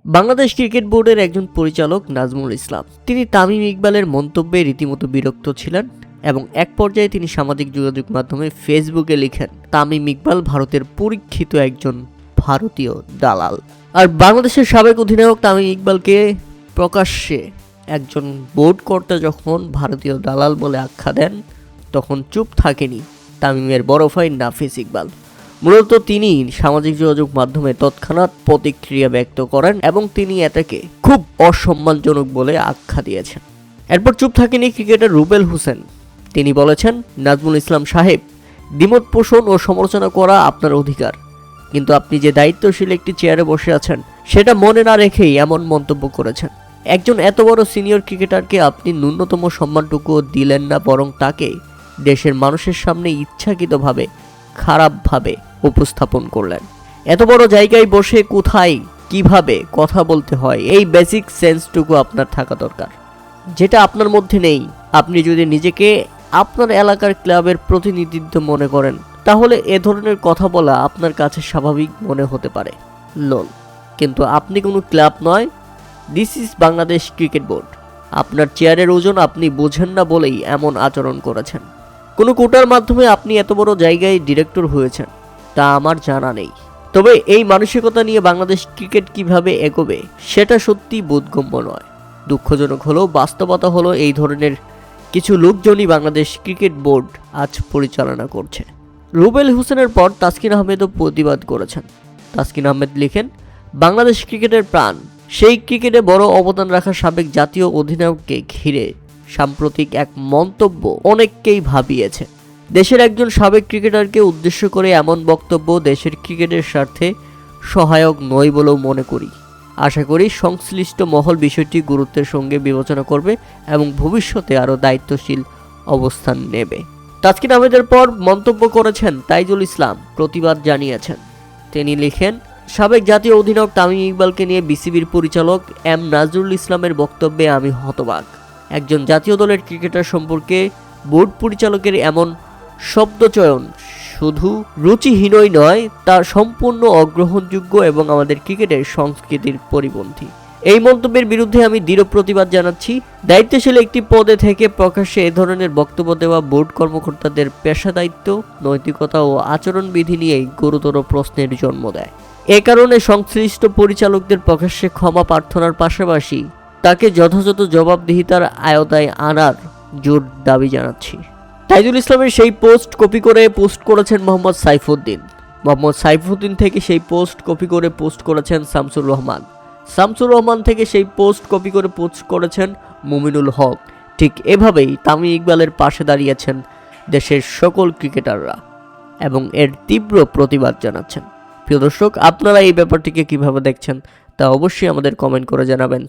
Bangladesh cricket বোর্ডের একজন পরিচালক নাজমুল ইসলাম, তিনি তামিম ইকবালের মন্তব্যে রীতিমতো বিরক্ত ছিলেন এবং এক পর্যায়ে তিনি সামাজিক যোগাযোগ মাধ্যমে ফেসবুকে লিখেন, তামিম ইকবাল ভারতের পরীক্ষিত একজন ভারতীয় দালাল। আর বাংলাদেশের সাবেক অধিনায়ক তামিম ইকবালকে প্রকাশ্যে একজন বোর্ড কর্তা যখন ভারতীয় দালাল বলে আখ্যা দেন, তখন চুপ থাকেনি তামিমের বড় ভাই নাফিস ইকবাল। মূলত তিনি সামাজিক যোগাযোগ মাধ্যমে তৎক্ষণাৎ প্রতিক্রিয়া ব্যক্ত করেন এবং তিনি এটাকে খুব অসম্মানজনক বলে আখ্যা দিয়েছেন। এরপর চুপ থাকেনি ক্রিকেটার রুবেল হোসেন। তিনি বলেছেন, নাজমুল ইসলাম সাহেব, দ্বিমত পোষণ ও সমালোচনা করা আপনার অধিকার, কিন্তু আপনি যে দায়িত্বশীল একটি চেয়ারে বসে আছেন সেটা মনে না রেখেই এমন মন্তব্য করেছেন। একজন এত বড় সিনিয়র ক্রিকেটারকে আপনি ন্যূনতম সম্মানটুকুও দিলেন না, বরং তাকে দেশের মানুষের সামনে ইচ্ছাকৃতভাবে খারাপভাবে উপস্থাপন করলেন। এত বড় জায়গায় বসে কোথায় কিভাবে কথা বলতে হয় এই বেসিক সেন্সটুকু আপনার থাকা দরকার, যেটা আপনার মধ্যে নেই। আপনি যদি নিজেকে আপনার এলাকার ক্লাবের প্রতিনিধিত্ব মনে করেন, তাহলে এ ধরনের কথা বলা আপনার কাছে স্বাভাবিক মনে হতে পারে। লোল, কিন্তু আপনি কোনো ক্লাব নয়, this is Bangladesh cricket board. আপনার চেয়ারের ওজন আপনি বোঝেন না বলেই এমন আচরণ করেছেন। কোনো কোটার মাধ্যমে আপনি এত বড় জায়গায় ডিরেক্টর হয়েছেন তা আমার জানা নেই। তবে এই মানসিকতা নিয়ে বাংলাদেশ ক্রিকেট কিভাবে এগোবে সেটা সত্যি বোধগম্য নয়। দুঃখজনক হলেও বাস্তবতা হলো, এই ধরনের কিছু লোকজনই বাংলাদেশ ক্রিকেট বোর্ড আজ পরিচালনা করছে। রুবেল হোসেনের পর তাসকিন আহমেদও প্রতিবাদ করেছেন। তাসকিন আহমেদ লিখেন, বাংলাদেশ ক্রিকেটের প্রাণ, সেই ক্রিকেটে বড় অবদান রাখা সাবেক জাতীয় অধিনায়ককে ঘিরে সাম্প্রতিক এক মন্তব্য অনেককেই ভাবিয়েছে। দেশের একজন সাবেক ক্রিকেটারকে উদ্দেশ্য করে এমন বক্তব্য দেশের ক্রিকেটের স্বার্থে সহায়ক নয় বলেও মনে করি। আশা করি সংশ্লিষ্ট মহল বিষয়টি গুরুত্বের সঙ্গে বিবেচনা করবে এবং ভবিষ্যতে আরও দায়িত্বশীল অবস্থান নেবে। তাসকিন আহমেদের পর মন্তব্য করেছেন তাইজুল ইসলাম, প্রতিবাদ জানিয়েছেন। তিনি লিখেন, সাবেক জাতীয় অধিনায়ক তামিম ইকবালকে নিয়ে বিসিবির পরিচালক এম নজরুল ইসলামের বক্তব্যে আমি হতবাক। একজন জাতীয় দলের ক্রিকেটার সম্পর্কে বোর্ড পরিচালকের এমন শব্দচয়ন শুধু রুচিহীনই নয়, তা সম্পূর্ণ অগ্রহণযোগ্য এবং আমাদের ক্রিকেটের সংস্কৃতির পরিপন্থী। এই মন্তব্যের বিরুদ্ধে আমি দৃঢ় প্রতিবাদ জানাচ্ছি। দায়িত্বশীল একটি পদে থেকে প্রকাশ্যে এ ধরনের বক্তব্য দেওয়া বোর্ড কর্মকর্তাদের পেশাদায়িত্ব, নৈতিকতা ও আচরণবিধি নিয়েই গুরুতর প্রশ্নের জন্ম দেয়। এ কারণে সংশ্লিষ্ট পরিচালকদের প্রকাশ্যে ক্ষমা প্রার্থনার পাশাপাশি তাকে যথাযথ জবাবদিহিতার আওতায় আনার জোর দাবি জানাচ্ছি। তাইজুল ইসলামের সেই পোস্ট কপি করে পোস্ট করেছেন মোহাম্মদ সাইফুদ্দিন। মোহাম্মদ সাইফুদ্দিন থেকে সেই পোস্ট কপি করে পোস্ট করেছেন শামসুর রহমান। শামসুর রহমান থেকে সেই পোস্ট কপি করে পোস্ট করেছেন মুমিনুল হক। ঠিক এভাবেই তামিম ইকবালের পাশে দাঁড়িয়েছেন দেশের সকল ক্রিকেটাররা এবং এর তীব্র প্রতিবাদ জানাচ্ছেন। প্রিয় দর্শক, আপনারা এই ব্যাপারটিকে কিভাবে দেখছেন তা অবশ্যই আমাদের কমেন্ট করে জানাবেন।